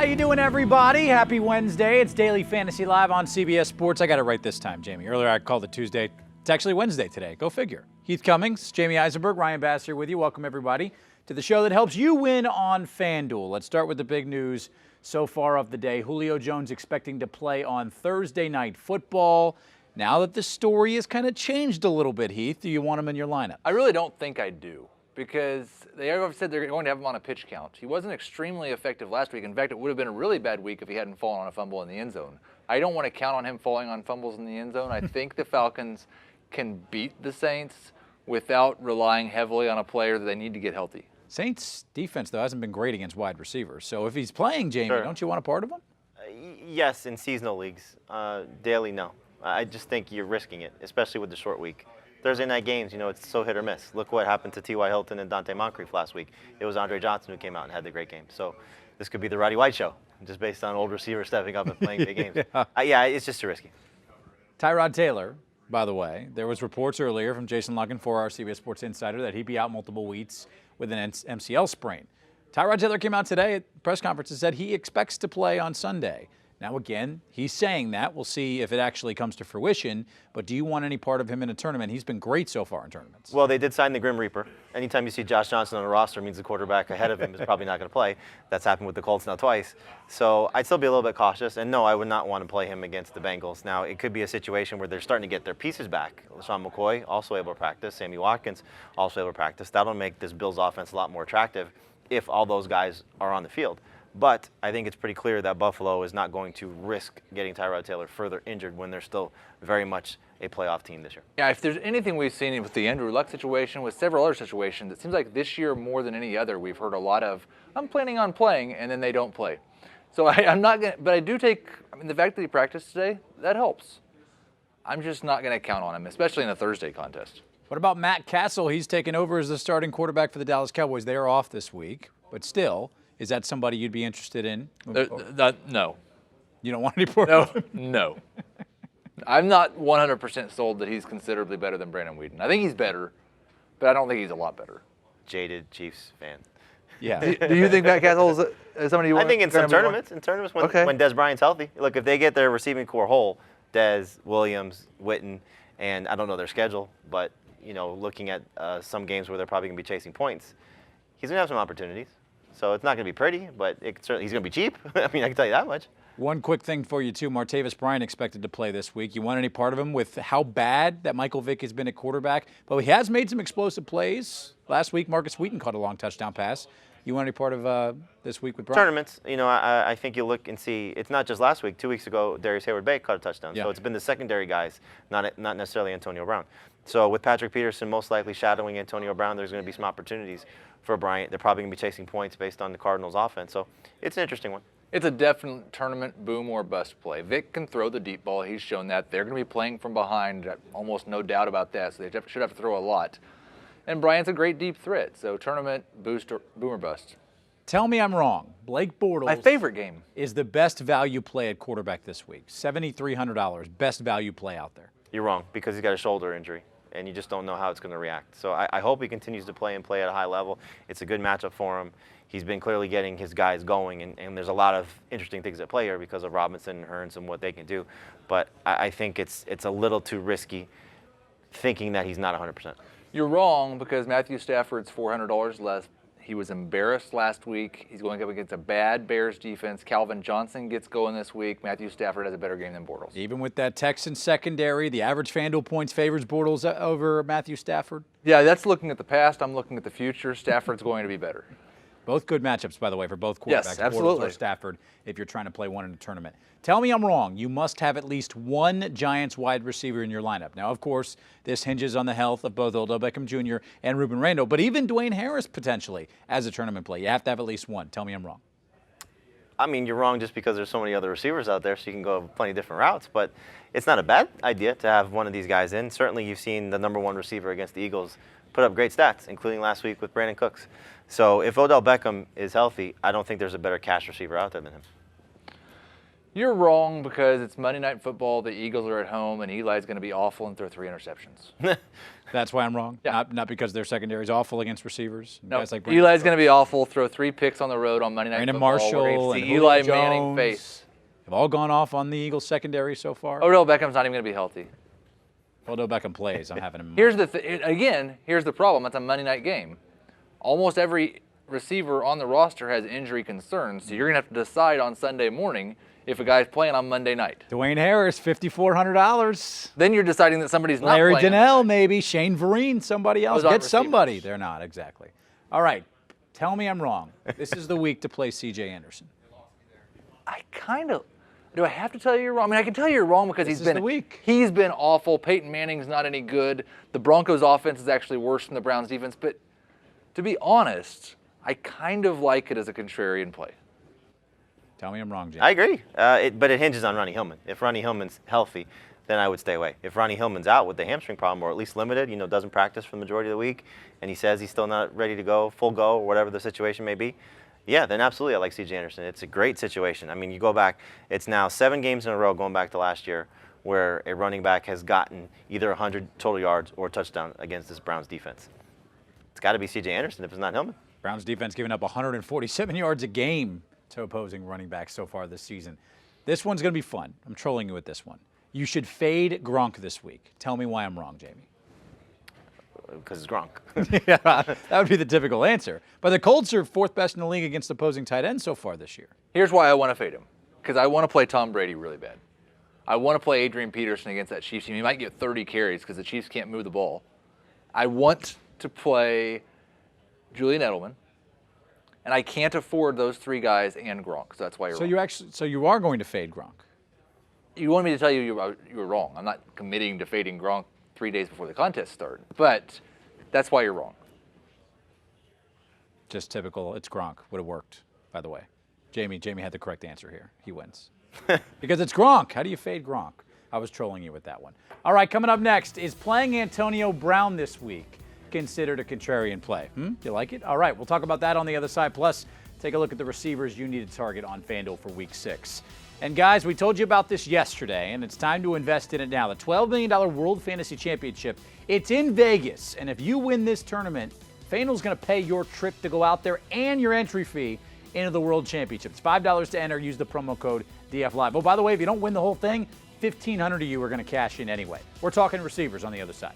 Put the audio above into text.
How you doing, everybody? Happy Wednesday. It's Daily Fantasy Live on CBS Sports. I got it right this time, Jamie. Earlier I called it Tuesday. It's actually Wednesday today. Go figure. Heath Cummings, Jamie Eisenberg, Ryan Bass here with you. Welcome, everybody, to the show that helps you win on FanDuel. Let's start with the big news so far of the day. Julio Jones expecting to play on Thursday Night Football. Now that the story has kind of changed a little bit, Heath, do you want him in your lineup? I really don't think I do, because they have said they're going to have him on a pitch count. He wasn't extremely effective last week. In fact, it would have been a really bad week if he hadn't fallen on a fumble in the end zone. I don't want to count on him falling on fumbles in the end zone. I think the Falcons can beat the Saints without relying heavily on a player that they need to get healthy. Saints defense, though, hasn't been great against wide receivers. So if he's playing, Jamie, Sure. Don't you want a part of him? Yes, in seasonal leagues. Daily, no. I just think you're risking it, especially with the short week. Thursday night games, it's so hit or miss. Look what happened to T.Y. Hilton and Dante Moncrief last week. It was Andre Johnson who came out and had the great game. So this could be the Roddy White show, just based on old receivers stepping up and playing big games. Yeah, it's just too risky. Tyrod Taylor, by the way, there was reports earlier from Jason Lucken, 4-hour CBS Sports Insider, that he'd be out multiple weeks with an MCL sprain. Tyrod Taylor came out today at press conference and said he expects to play on Sunday. Now, again, he's saying that. We'll see if it actually comes to fruition. But do you want any part of him in a tournament? He's been great so far in tournaments. Well, they did sign the Grim Reaper. Anytime you see Josh Johnson on a roster, it means the quarterback ahead of him is probably not going to play. That's happened with the Colts now twice. So I'd still be a little bit cautious. And no, I would not want to play him against the Bengals. Now, it could be a situation where they're starting to get their pieces back. LaShawn McCoy, also able to practice. Sammy Watkins, also able to practice. That'll make this Bills offense a lot more attractive if all those guys are on the field. But I think it's pretty clear that Buffalo is not going to risk getting Tyrod Taylor further injured when they're still very much a playoff team this year. Yeah, if there's anything we've seen with the Andrew Luck situation, with several other situations, it seems like this year more than any other, we've heard a lot of, I'm planning on playing, and then they don't play. So I'm not going to, but I do take, the fact that he practiced today, that helps. I'm just not going to count on him, especially in a Thursday contest. What about Matt Castle? He's taken over as the starting quarterback for the Dallas Cowboys. They are off this week, but still. Is that somebody you'd be interested in? No. You don't want any part of him? No. I'm not 100% sold that he's considerably better than Brandon Weeden. I think he's better, but I don't think he's a lot better. Jaded Chiefs fan. Yeah. Do you think Matt Castle is somebody you want? I think in some tournaments, when Dez Bryant's healthy. Look, if they get their receiving core whole, Dez, Williams, Witten, and I don't know their schedule, but looking at some games where they're probably going to be chasing points, he's going to have some opportunities. So it's not going to be pretty, but he's going to be cheap. I can tell you that much. One quick thing for you, too. Martavis Bryant expected to play this week. You want any part of him with how bad that Michael Vick has been at quarterback? But he has made some explosive plays. Last week, Marcus Wheaton caught a long touchdown pass. You want any part of this week with Bryant? Tournaments, I think you look and see, it's not just last week. 2 weeks ago, Darius Hayward-Bay caught a touchdown. Yeah. So it's been the secondary guys, not necessarily Antonio Brown. So with Patrick Peterson most likely shadowing Antonio Brown, there's going to be some opportunities for Bryant. They're probably going to be chasing points based on the Cardinals' offense. So it's an interesting one. It's a definite tournament boom or bust play. Vic can throw the deep ball. He's shown that. They're going to be playing from behind, almost no doubt about that. So they should have to throw a lot. And Bryant's a great deep threat. So tournament boom or bust. Tell me I'm wrong. Blake Bortles, my favorite game, is the best value play at quarterback this week. $7,300, best value play out there. You're wrong, because he's got a shoulder injury, and you just don't know how it's going to react. So I hope he continues to play at a high level. It's a good matchup for him. He's been clearly getting his guys going, and there's a lot of interesting things at play here because of Robinson and Hearns and what they can do. But I think it's a little too risky thinking that he's not 100%. You're wrong, because Matthew Stafford's $400 less. He was embarrassed last week. He's going up against a bad Bears defense. Calvin Johnson gets going this week. Matthew Stafford has a better game than Bortles. Even with that Texans secondary, the average FanDuel points favors Bortles over Matthew Stafford? Yeah, that's looking at the past. I'm looking at the future. Stafford's going to be better. Both good matchups, by the way, for both quarterbacks. Yes, absolutely. Bortles or Stafford, if you're trying to play one in a tournament. Tell me I'm wrong. You must have at least one Giants wide receiver in your lineup. Now, of course, this hinges on the health of both Odell Beckham Jr. and Ruben Randle, but even Dwayne Harris potentially as a tournament play. You have to have at least one. Tell me I'm wrong. You're wrong just because there's so many other receivers out there, so you can go plenty of different routes. But it's not a bad idea to have one of these guys in. Certainly, you've seen the number one receiver against the Eagles put up great stats, including last week with Brandon Cooks. So if Odell Beckham is healthy, I don't think there's a better cash receiver out there than him. You're wrong because it's Monday Night Football. The Eagles are at home, and Eli's going to be awful and throw 3 interceptions. That's why I'm wrong? Yeah. Not because their secondary is awful against receivers? No, Guys like Eli's going to be awful, throw 3 picks on the road on Monday Night Brandon Football. Marshall We're going and to see Julio Eli Jones Manning face. have all gone off on the Eagles secondary so far. Odell Beckham's not even going to be healthy. Odell Beckham plays. I'm having him. Here's the problem. That's a Monday night game. Almost every receiver on the roster has injury concerns, so you're going to have to decide on Sunday morning if a guy's playing on Monday night. Dwayne Harris, $5,400. Then you're deciding that somebody's not Larry playing. Donnell, maybe. Shane Vereen, somebody else. Those aren't Get somebody. receivers. They're not, exactly. All right. Tell me I'm wrong. This is the week to play C.J. Anderson. Do I have to tell you you're wrong? I mean, I can tell you you're wrong because This is the week. He's been awful. Peyton Manning's not any good. The Broncos' offense is actually worse than the Browns' defense. But to be honest, I kind of like it as a contrarian play. Tell me I'm wrong, James. I agree, but it hinges on Ronnie Hillman. If Ronnie Hillman's healthy, then I would stay away. If Ronnie Hillman's out with the hamstring problem, or at least limited, doesn't practice for the majority of the week, and he says he's still not ready to go, full go, or whatever the situation may be, yeah, then absolutely I like C.J. Anderson. It's a great situation. I mean, you go back, it's now 7 games in a row going back to last year where a running back has gotten either 100 total yards or a touchdown against this Browns defense. It's got to be C.J. Anderson if it's not Hillman. Browns defense giving up 147 yards a game to opposing running backs so far this season. This one's going to be fun. I'm trolling you with this one. You should fade Gronk this week. Tell me why I'm wrong, Jamie. Because it's Gronk. Yeah, that would be the typical answer. But the Colts are 4th best in the league against opposing tight ends so far this year. Here's why I want to fade him. Because I want to play Tom Brady really bad. I want to play Adrian Peterson against that Chiefs team. He might get 30 carries because the Chiefs can't move the ball. I want to play Julian Edelman. And I can't afford those 3 guys and Gronk. So that's why you're wrong. So you are going to fade Gronk. You want me to tell you you were wrong. I'm not committing to fading Gronk 3 days before the contest started. But that's why you're wrong. Just typical. It's Gronk. Would have worked, by the way. Jamie had the correct answer here. He wins. Because it's Gronk. How do you fade Gronk? I was trolling you with that one. All right, coming up next, is playing Antonio Brown this week considered a contrarian play? You like it? All right, we'll talk about that on the other side. Plus, take a look at the receivers you need to target on FanDuel for Week 6. And guys, we told you about this yesterday, and it's time to invest in it now. The $12 million World Fantasy Championship, it's in Vegas. And if you win this tournament, FanDuel's going to pay your trip to go out there and your entry fee into the World Championship. It's $5 to enter. Use the promo code DFLive. Oh, by the way, if you don't win the whole thing, $1,500 of you are going to cash in anyway. We're talking receivers on the other side.